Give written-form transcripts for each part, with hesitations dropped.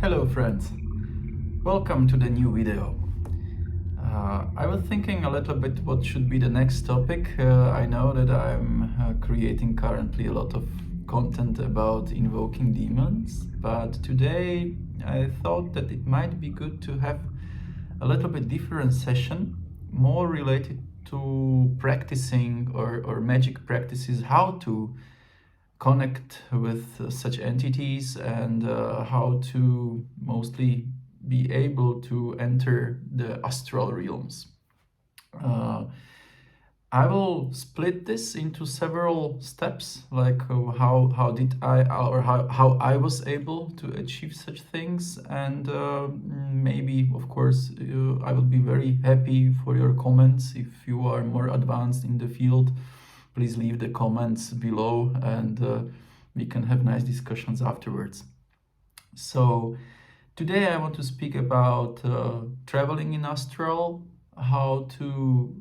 Hello friends, welcome to the new video. I was thinking a little bit what should be the next topic. I know that I'm creating currently a lot of content about invoking demons, but today I thought that it might be good to have a little bit different session, more related to practicing or magic practices, how to connect with such entities and how to mostly be able to enter the astral realms. I will split this into several steps, like how did I or how I was able to achieve such things, and maybe of course I will be very happy for your comments. If you are more advanced in the field, please leave the comments below and we can have nice discussions afterwards. So today I want to speak about traveling in astral, how to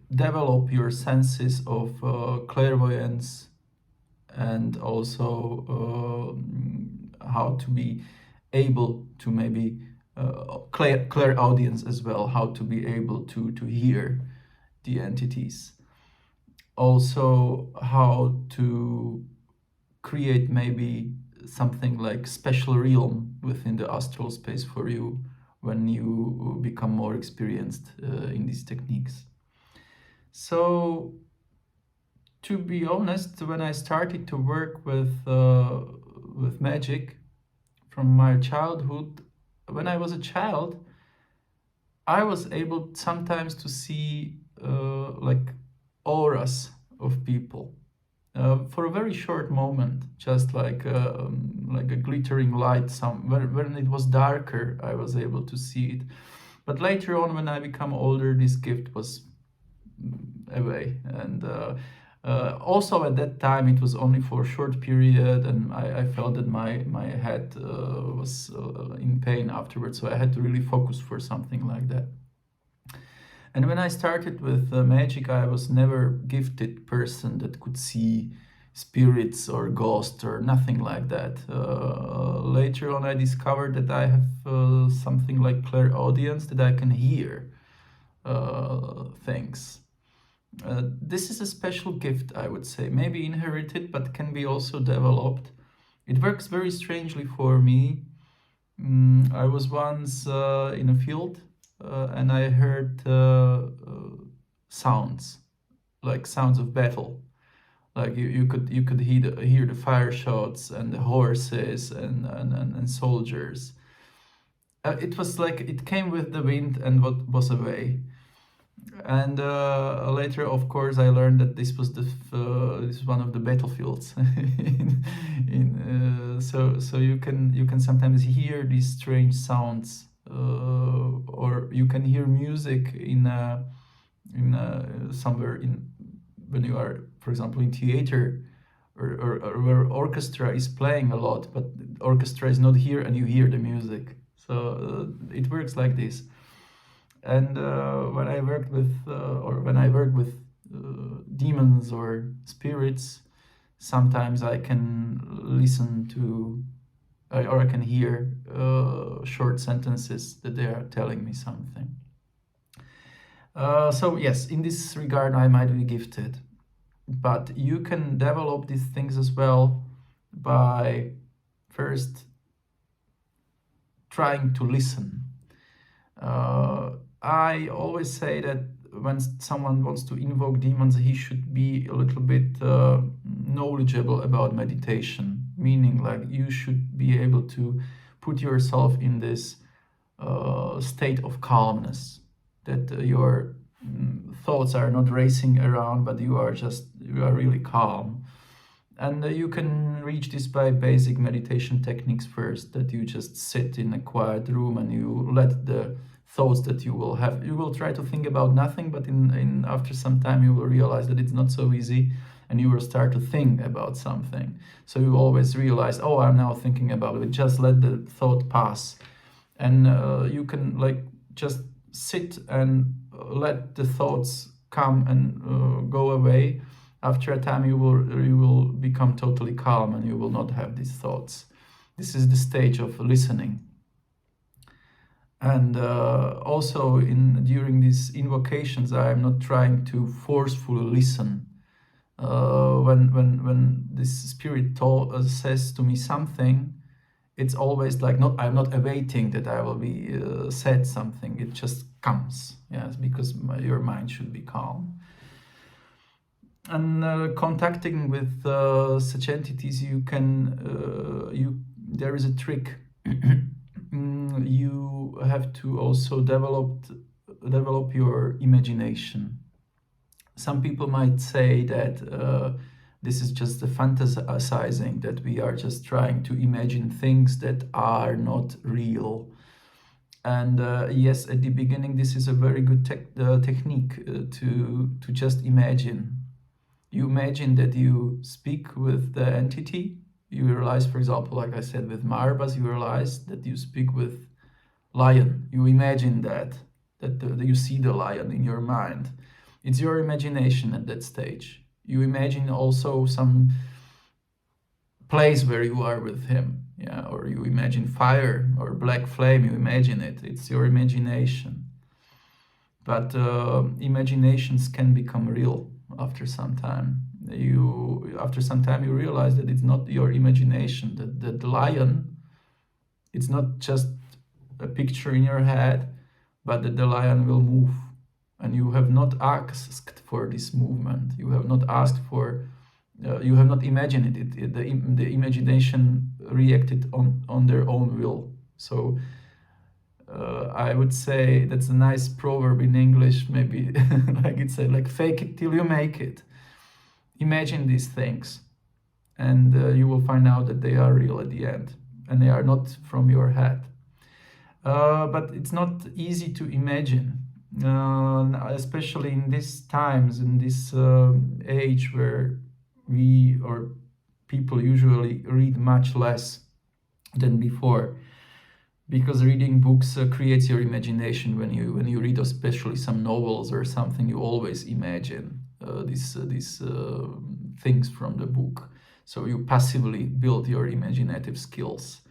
develop your senses of clairvoyance, and also how to be able to maybe clairaudience as well, how to be able to hear the entities. Also how to create maybe something like special realm within the astral space for you when you become more experienced in these techniques. So, to be honest, when I started to work with magic from my childhood, when I was a child, I was able sometimes to see like auras of people for a very short moment, just like a glittering light. When it was darker, I was able to see it. But later on, when I become older, this gift was away, and also at that time it was only for a short period, and I felt that my head was in pain afterwards, so I had to really focus for something like that. And when I started with magic, I was never gifted person that could see spirits or ghosts or nothing like that. Later on, I discovered that I have something like clairaudience, that I can hear things. This is a special gift, I would say, maybe inherited, but can be also developed. It works very strangely for me. I was once in a field and I heard sounds, like sounds of battle. Like you could hear the fire shots and the horses and soldiers. It was like it came with the wind and what was away. And later, of course, I learned that this was this is one of the battlefields. So you can sometimes hear these strange sounds, or you can hear music in somewhere in when you are, for example, in theater, or where orchestra is playing a lot, but orchestra is not here, and you hear the music. So it works like this. And when I work with demons or spirits, sometimes I can listen to, or I can hear short sentences that they are telling me something. So yes, in this regard, I might be gifted, but you can develop these things as well by first trying to listen. I always say that when someone wants to invoke demons, he should be a little bit knowledgeable about meditation, meaning like you should be able to put yourself in this state of calmness, that your thoughts are not racing around, but you are really calm. And you can reach this by basic meditation techniques first, that you just sit in a quiet room and you let the thoughts that you will have, you will try to think about nothing, but in after some time you will realize that it's not so easy, and you will start to think about something. So you always realize, oh, I'm now thinking about it. Just let the thought pass, and you can like just sit and let the thoughts come and go away. After a time, you will become totally calm, and you will not have these thoughts. This is the stage of listening. And also during these invocations, I am not trying to forcefully listen. When this spirit says to me something, it's always like I'm not awaiting that I will be said something. It just comes, yes, because your mind should be calm. And contacting with such entities, there is a trick. You have to also develop your imagination. Some people might say that this is just the fantasizing, that we are just trying to imagine things that are not real. And yes, at the beginning, this is a very good technique to just imagine. You imagine that you speak with the entity. You realize, for example, like I said, with Marbas, you realize that you speak with lion. You imagine that you see the lion in your mind. It's your imagination at that stage. You imagine also some place where you are with him, yeah, or you imagine fire or black flame. You imagine it. It's your imagination. But imaginations can become real after some time. After some time you realize that it's not your imagination, that the lion, it's not just a picture in your head, but that the lion will move. And you have not asked for this movement. You have not asked for, you have not imagined it. The imagination reacted on their own will. So I would say that's a nice proverb in English, maybe like it said, like fake it till you make it. Imagine these things, and you will find out that they are real at the end, and they are not from your head. But it's not easy to imagine, especially in these times, in this age where we or people usually read much less than before. Because reading books creates your imagination. When you read especially some novels or something, you always imagine these things from the book. So you passively build your imaginative skills.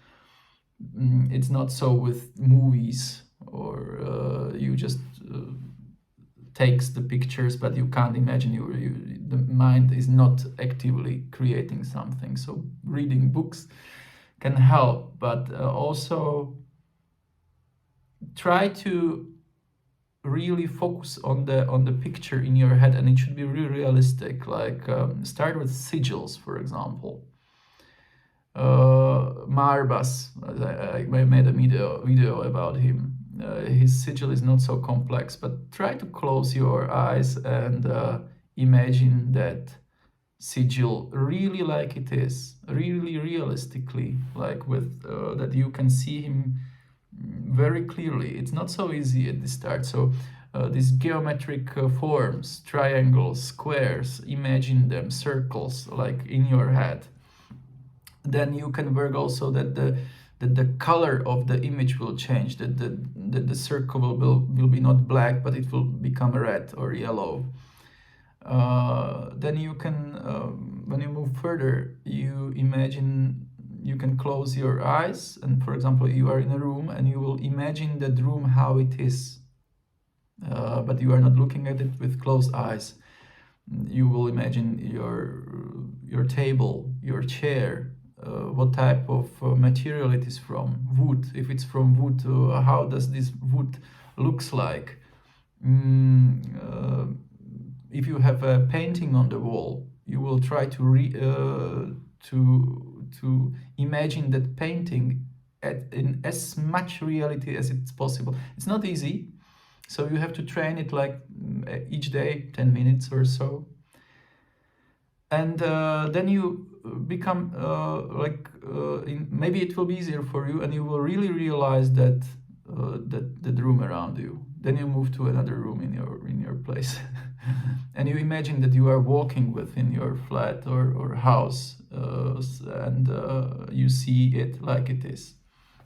It's not so with movies, or you just takes the pictures, but you can't imagine. The mind is not actively creating something. So reading books can help, but also try to really focus on the picture in your head, and it should be really realistic. Like start with sigils, for example. Marbas, I made a video about him. His sigil is not so complex, but try to close your eyes and imagine that sigil really like it is, really realistically, like with that you can see him very clearly. It's not so easy at the start. So these geometric forms, triangles, squares, imagine them, circles, like in your head. Then you can work also that the color of the image will change, that the circle will be not black, but it will become red or yellow. Then you can, when you move further, you imagine, you can close your eyes, and for example, you are in a room and you will imagine that room how it is, but you are not looking at it with closed eyes. You will imagine your table, your chair, what type of material it is from. Wood, if it's from wood, how does this wood looks like? If you have a painting on the wall, you will try to imagine that painting in as much reality as it's possible. It's not easy, so you have to train it like each day, 10 minutes or so. And then you become maybe it will be easier for you, and you will really realize that the room around you. Then you move to another room in your place, and you imagine that you are walking within your flat or house, and you see it like it is.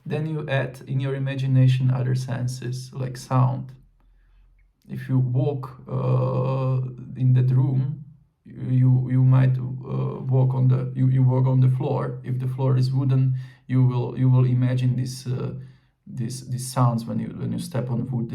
Then you add in your imagination other senses like sound. If you walk in that room, you might walk on the floor. If the floor is wooden, you will imagine these sounds when you step on wood.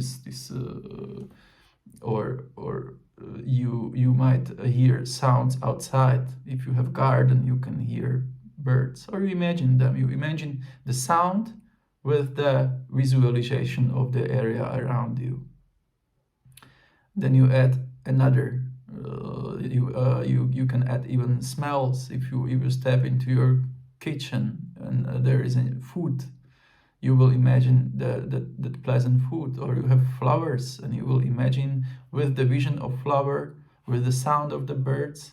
You might hear sounds outside. If you have garden, you can hear birds, or you imagine them. You imagine the sound with the visualization of the area around you. Then you add another. You can add even smells. If you step into your kitchen and there is food, you will imagine the pleasant food. Or you have flowers, and you will imagine with the vision of flower, with the sound of the birds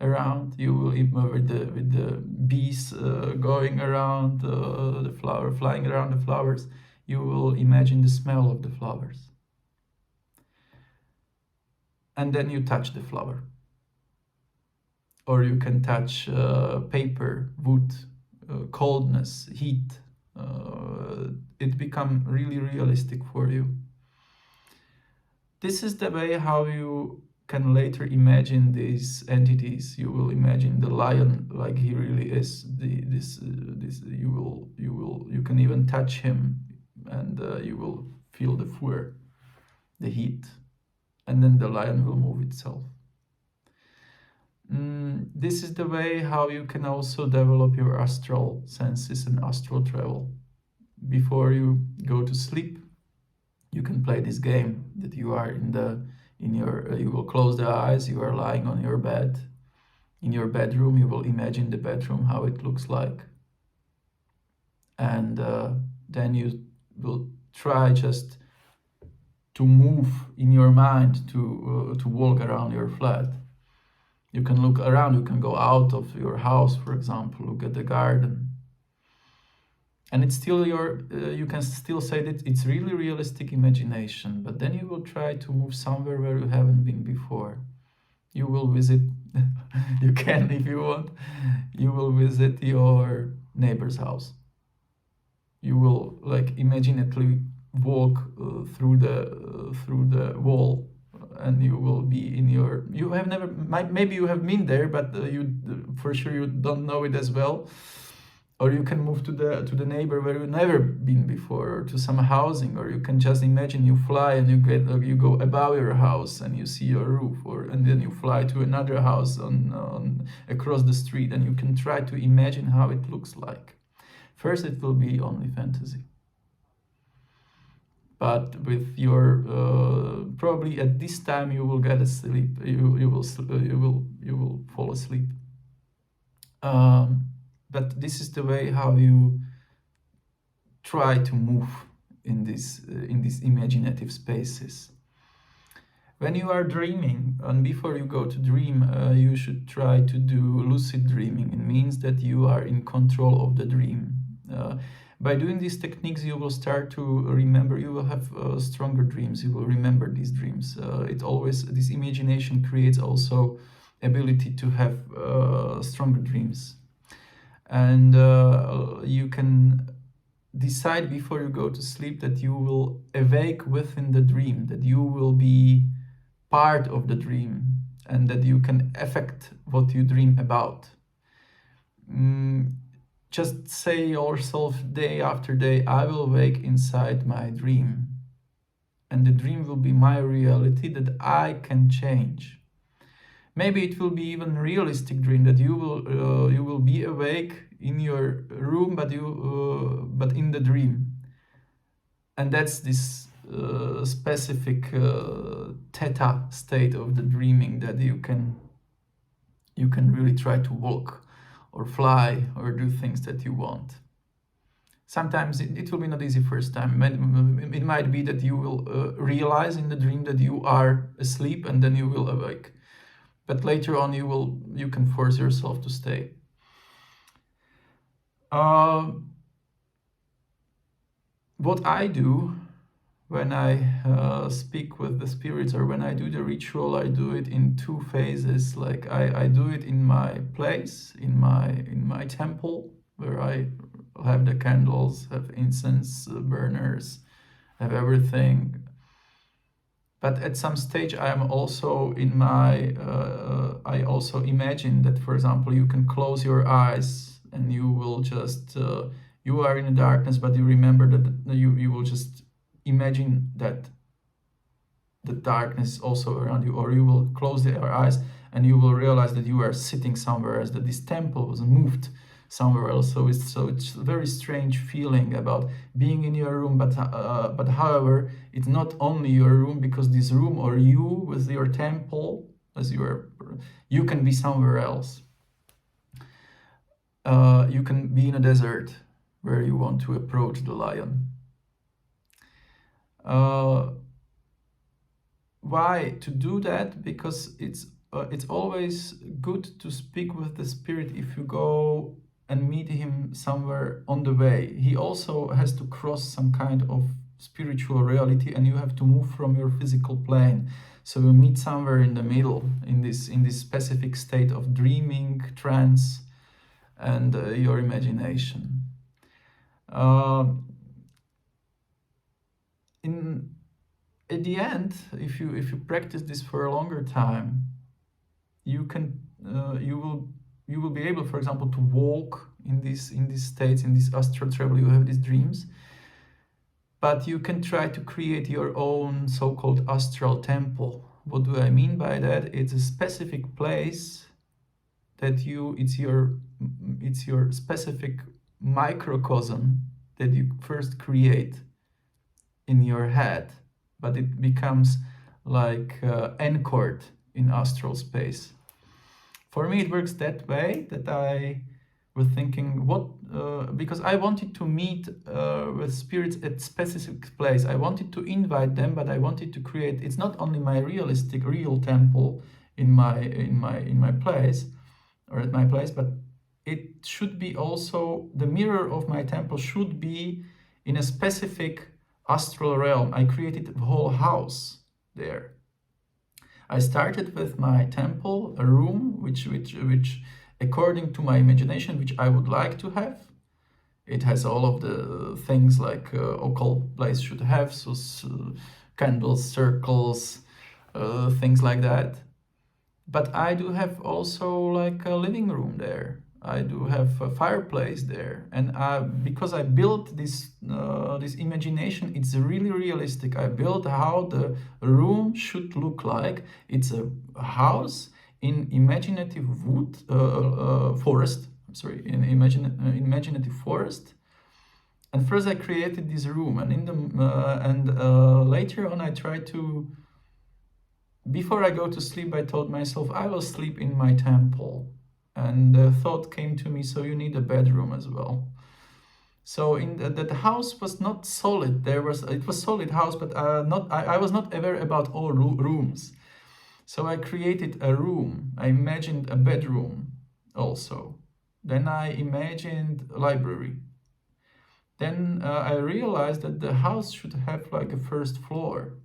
around. You will with the bees going around the flower, flying around the flowers. You will imagine the smell of the flowers. And then you touch the flower. Or you can touch paper, wood, coldness, heat. It becomes really realistic for you. This is the way how you can later imagine these entities. You will imagine the lion like he really is. You can even touch him, and you will feel the fur, the heat, and then the lion will move itself. This is the way how you can also develop your astral senses and astral travel. Before you go to sleep, you can play this game that you are you will close the eyes, you are lying on your bed. In your bedroom, you will imagine the bedroom, how it looks like. And then you will try just to move in your mind to walk around your flat. You can look around, you can go out of your house, for example, look at the garden. And it's still you can still say that it's really realistic imagination, but then you will try to move somewhere where you haven't been before. You will visit, you can if you want, you will visit your neighbor's house. You will immediately walk through the wall, and you will be you have never, maybe you have been there, but for sure you don't know it as well. Or you can move to the neighbor where you've never been before, or to some housing, or you can just imagine you fly and you go above your house and you see your roof, and then you fly to another house on across the street, and you can try to imagine how it looks like. First, it will be only fantasy. But with your probably at this time you will get asleep. You will fall asleep. But this is the way how you try to move in these imaginative spaces. When you are dreaming, and before you go to dream, you should try to do lucid dreaming. It means that you are in control of the dream. By doing these techniques, you will start to remember. You will have stronger dreams. You will remember these dreams. This imagination creates also ability to have stronger dreams. And you can decide before you go to sleep that you will awake within the dream, that you will be part of the dream, and that you can affect what you dream about. Just say yourself day after day, I will wake inside my dream. And the dream will be my reality that I can change. Maybe it will be even realistic dream that you will be awake in your room, but in the dream. And that's this specific theta state of the dreaming that you can really try to walk or fly or do things that you want. Sometimes it will be not easy first time. It might be that you will realize in the dream that you are asleep, and then you will awake. But later on you can force yourself to stay. What I do when I speak with the spirits, or when I do the ritual, I do it in two phases. Like I do it in my place, in my temple, where I have the candles, have incense burners, have everything. But at some stage, I am also in my. I also imagine that, for example, you can close your eyes and you will just you are in the darkness, but you remember that you will just imagine that the darkness is also around you, or you will close your eyes and you will realize that you are sitting somewhere else, that this temple was moved somewhere else. So it's a very strange feeling about being in your room, but however, it's not only your room, because this room or you with your temple, as you can be somewhere else. You can be in a desert where you want to approach the lion. Why to do that? Because it's always good to speak with the spirit if you go and meet him somewhere on the way. He also has to cross some kind of spiritual reality, and you have to move from your physical plane. So you meet somewhere in the middle, in this specific state of dreaming, trance, and your imagination. At the end, if you practice this for a longer time, you will be able, for example, to walk in these states, in this astral travel. You have these dreams, but you can try to create your own so-called astral temple. What do I mean by that? It's a specific place that it's your specific microcosm that you first create in your head, but it becomes like anchored in astral space. For me, it works that way, that I was thinking because I wanted to meet with spirits at specific place. I wanted to invite them, but I wanted to create. It's not only my real temple in my place, or at my place, but it should be also the mirror of my temple should be in a specific astral realm. I created a whole house there. I started with my temple, a room which according to my imagination, which I would like to have. It has all of the things like occult place should have, so candles, circles, things like that. But I do have also like a living room there. I do have a fireplace there, and because I built this imagination, it's really realistic. I built how the room should look like. It's a house in imaginative forest. I'm sorry, in imaginative forest. And first I created this room, and later on I tried to. Before I go to sleep, I told myself I will sleep in my temple. And the thought came to me, so you need a bedroom as well. So the house was not solid. It was solid house, but I was not aware about all rooms. So I created a room. I imagined a bedroom also. Then I imagined a library. Then I realized that the house should have like a first floor.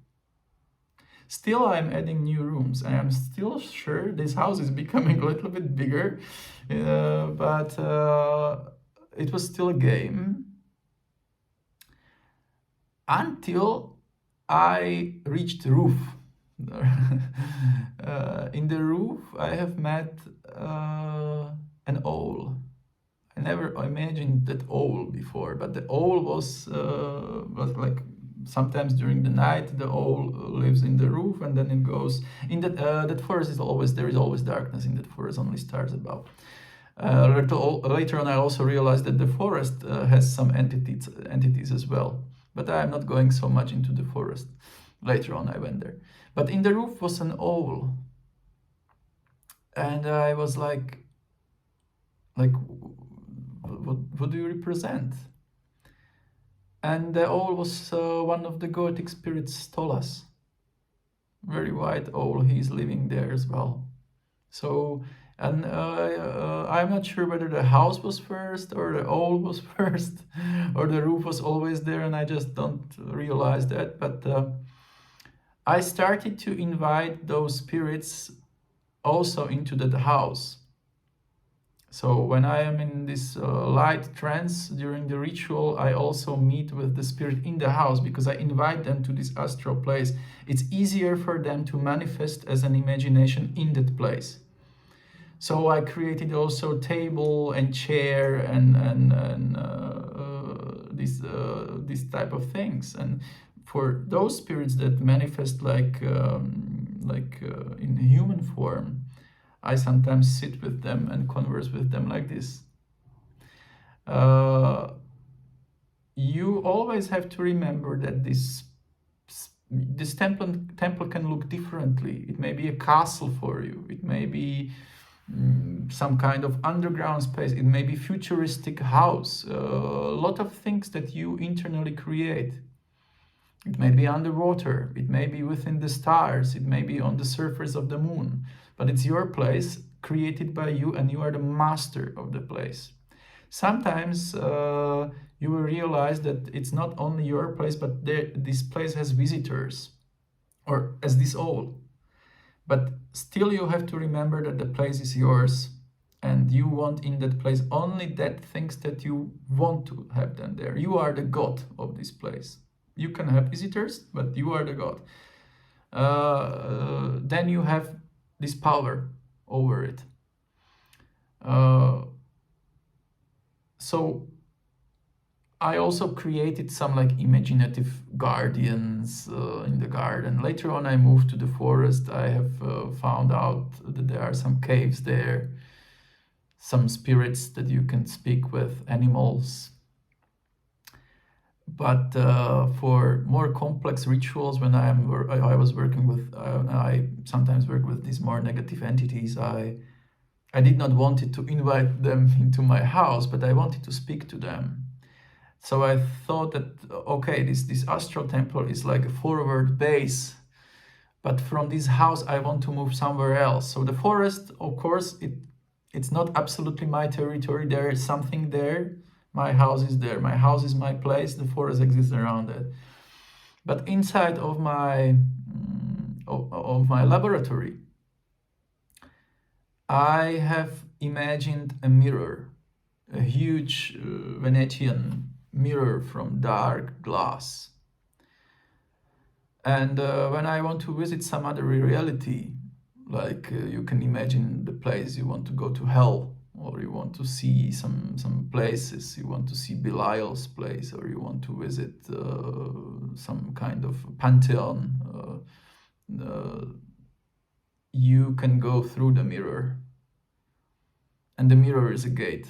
Still, I'm adding new rooms. I am still sure this house is becoming a little bit bigger, but it was still a game until I reached the roof. In the roof, I have met an owl. I never imagined that owl before, but the owl was like. Sometimes during the night, the owl lives in the roof, and then it goes in that forest. There is always darkness in that forest, only stars above. Later on, I also realized that the forest has some entities as well, but I'm not going so much into the forest. Later on, I went there, but in the roof was an owl, and I was like, what do you represent? And the owl was one of the Gothic spirits, Stolas. Very white owl, he's living there as well. So, and I'm not sure whether the house was first or the owl was first or the roof was always there, and I just don't realize that. But I started to invite those spirits also into that house. So when I am in this light trance during the ritual, I also meet with the spirit in the house, because I invite them to this astral place. It's easier for them to manifest as an imagination in that place. So I created also table and chair and these type of things. And for those spirits that manifest like in human form, I sometimes sit with them and converse with them like this. You always have to remember that this temple can look differently. It may be a castle for you. It may be some kind of underground space. It may be futuristic house. A lot of things that you internally create. It may be underwater. It may be within the stars. It may be on the surface of the moon. But it's your place, created by you, and you are the master of the place. Sometimes you will realize that it's not only your place, but this place has visitors, or as this all. But still you have to remember that the place is yours, and you want in that place only that things that you want to have them there. You are the god of this place. You can have visitors, but you are the god. Then you have this power over it. So I also created some like imaginative guardians in the garden. Later on, I moved to the forest. I have found out that there are some caves there, some spirits that you can speak with, animals. But for more complex rituals, when I was working with, I sometimes work with these more negative entities. I did not want it to invite them into my house, but I wanted to speak to them. So I thought that, okay, this astral temple is like a forward base, but from this house I want to move somewhere else. So the forest, of course, it's not absolutely my territory. There is something there. My house is there. My house is my place. The forest exists around it. But inside of my laboratory, I have imagined a mirror, a huge Venetian mirror from dark glass. And when I want to visit some other reality, like you can imagine the place you want to go to hell, or you want to see some places, you want to see Belial's place, or you want to visit some kind of pantheon, you can go through the mirror. And the mirror is a gate.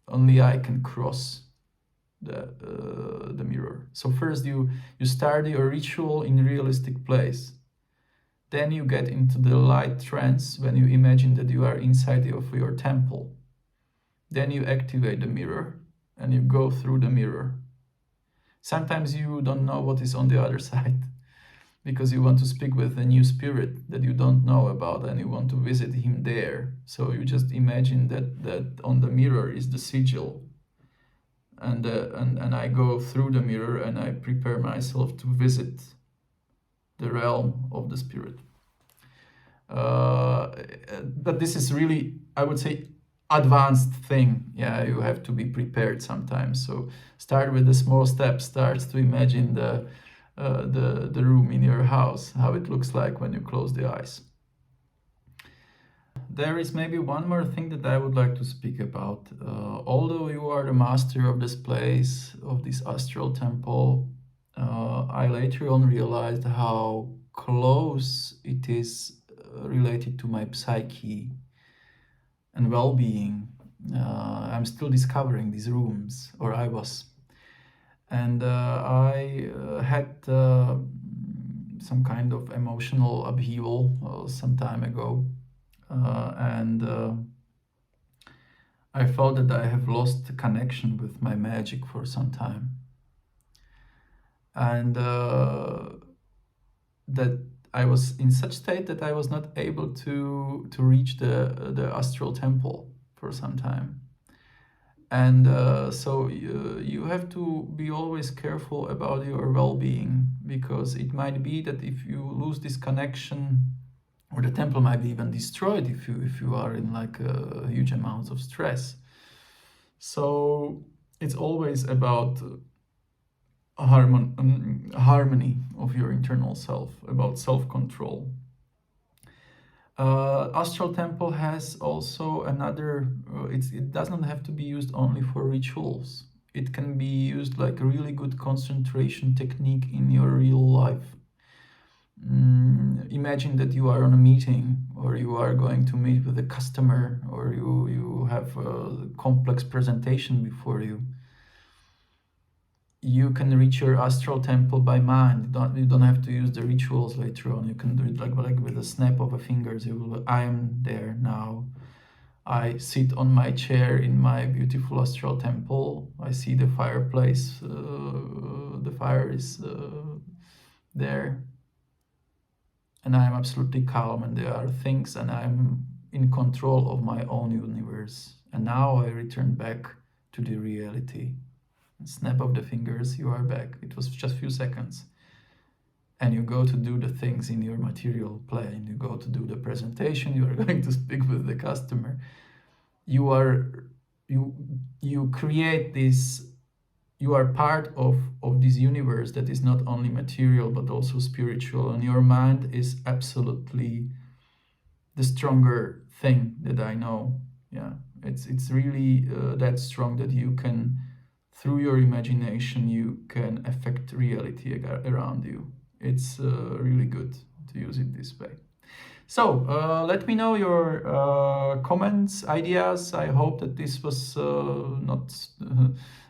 Only I can cross the mirror. So first you start your ritual in a realistic place. Then you get into the light trance when you imagine that you are inside of your temple. Then you activate the mirror and you go through the mirror. Sometimes you don't know what is on the other side because you want to speak with a new spirit that you don't know about and you want to visit him there. So you just imagine that on the mirror is the sigil. And I go through the mirror and I prepare myself to visit the realm of the spirit. But this is really, I would say, advanced thing. Yeah, you have to be prepared sometimes. So start with the small steps. Start to imagine the room in your house, how it looks like when you close the eyes. There is maybe one more thing that I would like to speak about. Although you are the master of this place, of this astral temple, I later on realized how close it is related to my psyche and well-being. I'm still discovering these rooms, or I was. And I had some kind of emotional upheaval some time ago. And I felt that I have lost the connection with my magic for some time. And that I was in such state that I was not able to reach the astral temple for some time. And so you have to be always careful about your well-being, because it might be that if you lose this connection, or the temple might be even destroyed if you are in like huge amounts of stress. So it's always about harmony of your internal self, about self-control. Astral Temple has also another, it doesn't have to be used only for rituals. It can be used like a really good concentration technique in your real life. Imagine that you are on a meeting, or you are going to meet with a customer, or you have a complex presentation before you. You can reach your astral temple by mind. You don't have to use the rituals later on. You can do it like with a snap of a fingers. You will, I am there now. I sit on my chair in my beautiful astral temple. I see the fireplace. The fire is there. And I am absolutely calm, and there are things, and I'm in control of my own universe. And now I return back to the reality. Snap of the fingers, you are back. It was just a few seconds. And you go to do the things in your material plane. You go to do the presentation. You are going to speak with the customer. You create this. You are part of this universe that is not only material but also spiritual. And your mind is absolutely the stronger thing that I know. Yeah, it's really that strong that you can, through your imagination, you can affect reality around you. It's really good to use it this way. So let me know your comments, ideas. I hope that this was not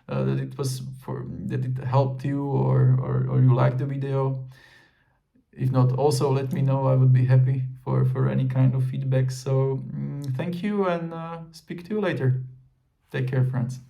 that it helped you, or you liked the video. If not, also let me know. I would be happy for any kind of feedback. So thank you, and speak to you later. Take care, friends.